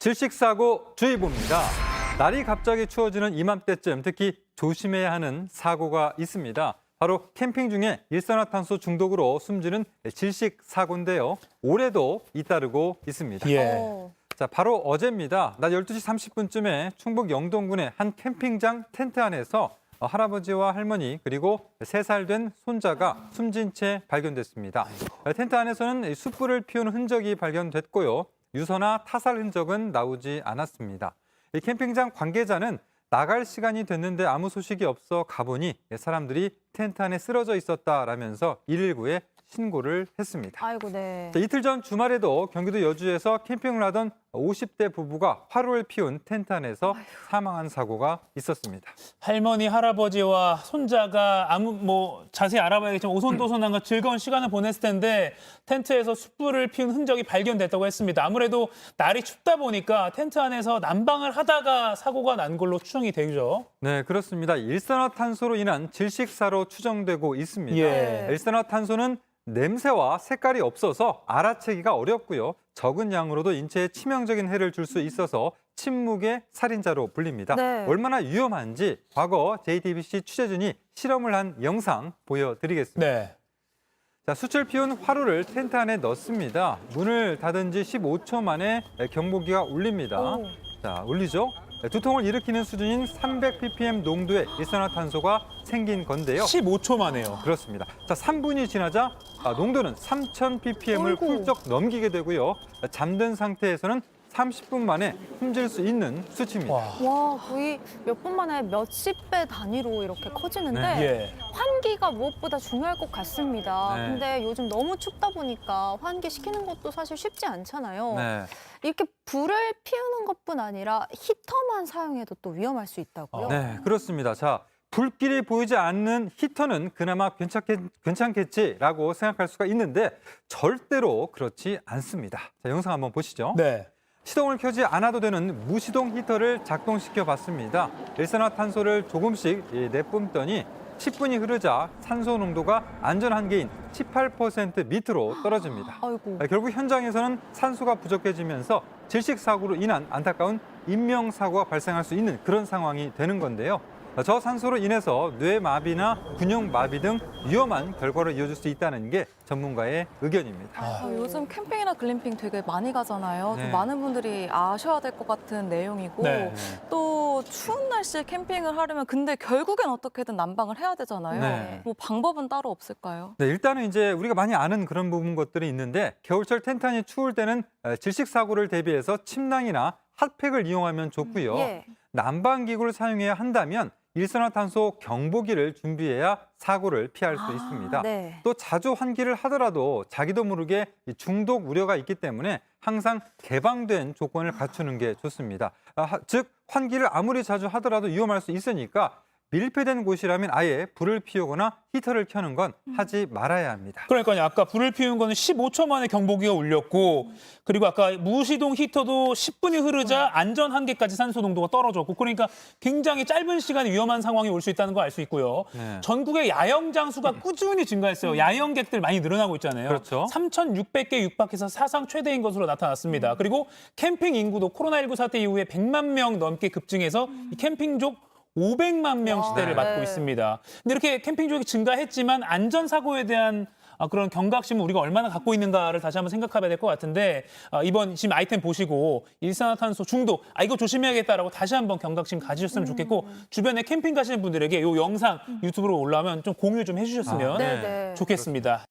질식사고 주의보입니다. 날이 갑자기 추워지는 이맘때쯤 특히 조심해야 하는 사고가 있습니다. 바로 캠핑 중에 일산화탄소 중독으로 숨지는 질식사고인데요. 올해도 잇따르고 있습니다. 자, 바로 어제입니다. 낮 12시 30분쯤에 충북 영동군의 한 캠핑장 텐트 안에서 할아버지와 할머니 그리고 3살 된 손자가 숨진 채 발견됐습니다. 텐트 안에서는 숯불을 피우는 흔적이 발견됐고요. 유서나 타살 흔적은 나오지 않았습니다. 이 캠핑장 관계자는 나갈 시간이 됐는데 아무 소식이 없어 가보니 사람들이 텐트 안에 쓰러져 있었다라면서 119에 신고를 했습니다. 아이고, 네. 자, 이틀 전 주말에도 경기도 여주에서 캠핑을 하던 50대 부부가 화로를 피운 텐트 안에서 사망한 사고가 있었습니다. 할머니, 할아버지와 손자가 자세히 알아봐야겠지만 오손도손한 즐거운 시간을 보냈을 텐데 텐트에서 숯불을 피운 흔적이 발견됐다고 했습니다. 아무래도 날이 춥다 보니까 텐트 안에서 난방을 하다가 사고가 난 걸로 추정이 되죠. 네, 그렇습니다. 일산화탄소로 인한 질식사로 추정되고 있습니다. 일산화탄소는 냄새와 색깔이 없어서 알아채기가 어렵고요. 적은 양으로도 인체에 치명적인 해를 줄 수 있어서 침묵의 살인자로 불립니다. 네. 얼마나 위험한지 과거 JTBC 취재진이 실험을 한 영상 보여드리겠습니다. 네. 자, 숯을 피운 화로를 텐트 안에 넣습니다. 문을 닫은 지 15초 만에 경보기가 울립니다. 자, 울리죠? 두통을 일으키는 수준인 300ppm 농도의 일산화탄소가 생긴 건데요. 15초 만에요. 그렇습니다. 자, 3분이 지나자 농도는 3000ppm을 훌쩍 넘기게 되고요. 잠든 상태에서는 30분 만에 숨질 수 있는 수치입니다. 와, 거의 몇 분 만에 몇십 배 단위로 이렇게 커지는데 예. 환기가 무엇보다 중요할 것 같습니다. 네. 근데 요즘 너무 춥다 보니까 환기 시키는 것도 사실 쉽지 않잖아요. 네. 이렇게 불을 피우는 것뿐 아니라 히터만 사용해도 또 위험할 수 있다고요? 네, 그렇습니다. 자, 불길이 보이지 않는 히터는 그나마 괜찮겠지라고 생각할 수가 있는데 절대로 그렇지 않습니다. 자, 영상 한번 보시죠. 네. 시동을 켜지 않아도 되는 무시동 히터를 작동시켜 봤습니다. 일산화탄소를 조금씩 내뿜더니 10분이 흐르자 산소 농도가 안전 한계인 18% 밑으로 떨어집니다. 아이고. 결국 현장에서는 산소가 부족해지면서 질식사고로 인한 안타까운 인명사고가 발생할 수 있는 그런 상황이 되는 건데요. 저산소로 인해서 뇌마비나 근육마비 등 위험한 결과로 이어질 수 있다는 게 전문가의 의견입니다. 요즘 캠핑이나 글램핑 되게 많이 가잖아요. 네. 또 많은 분들이 아셔야 될 것 같은 내용이고 네. 또 추운 날씨에 캠핑을 하려면 근데 결국엔 어떻게든 난방을 해야 되잖아요. 네. 뭐 방법은 따로 없을까요? 네, 일단은 이제 우리가 많이 아는 그런 부분 것들이 있는데 겨울철 텐트 안이 추울 때는 질식사고를 대비해서 침낭이나 핫팩을 이용하면 좋고요. 예. 난방기구를 사용해야 한다면 일산화탄소 경보기를 준비해야 사고를 피할 수 있습니다. 네. 또 자주 환기를 하더라도 자기도 모르게 중독 우려가 있기 때문에 항상 개방된 조건을 갖추는 게 좋습니다. 즉 환기를 아무리 자주 하더라도 위험할 수 있으니까 밀폐된 곳이라면 아예 불을 피우거나 히터를 켜는 건 하지 말아야 합니다. 그러니까요. 아까 불을 피운 거는 15초 만에 경보기가 울렸고 그리고 아까 무시동 히터도 10분이 흐르자 안전 한계까지 산소 농도가 떨어졌고 그러니까 굉장히 짧은 시간에 위험한 상황이 올 수 있다는 거 알 수 있고요. 네. 전국의 야영 장수가 꾸준히 증가했어요. 야영객들 많이 늘어나고 있잖아요. 그렇죠. 3,600개 육박해서 사상 최대인 것으로 나타났습니다. 그리고 캠핑 인구도 코로나19 사태 이후에 100만 명 넘게 급증해서 이 캠핑족 500만 명 시대를 네. 맞고 있습니다. 근데 이렇게 캠핑족이 증가했지만 안전사고에 대한 그런 경각심을 우리가 얼마나 갖고 있는가를 다시 한번 생각해봐야 될 것 같은데 이번 지금 아이템 보시고 일산화탄소 중독 이거 조심해야겠다라고 다시 한번 경각심 가지셨으면 좋겠고 주변에 캠핑 가시는 분들에게 이 영상 유튜브로 올라오면 좀 공유 좀 해주셨으면 네. 네. 좋겠습니다.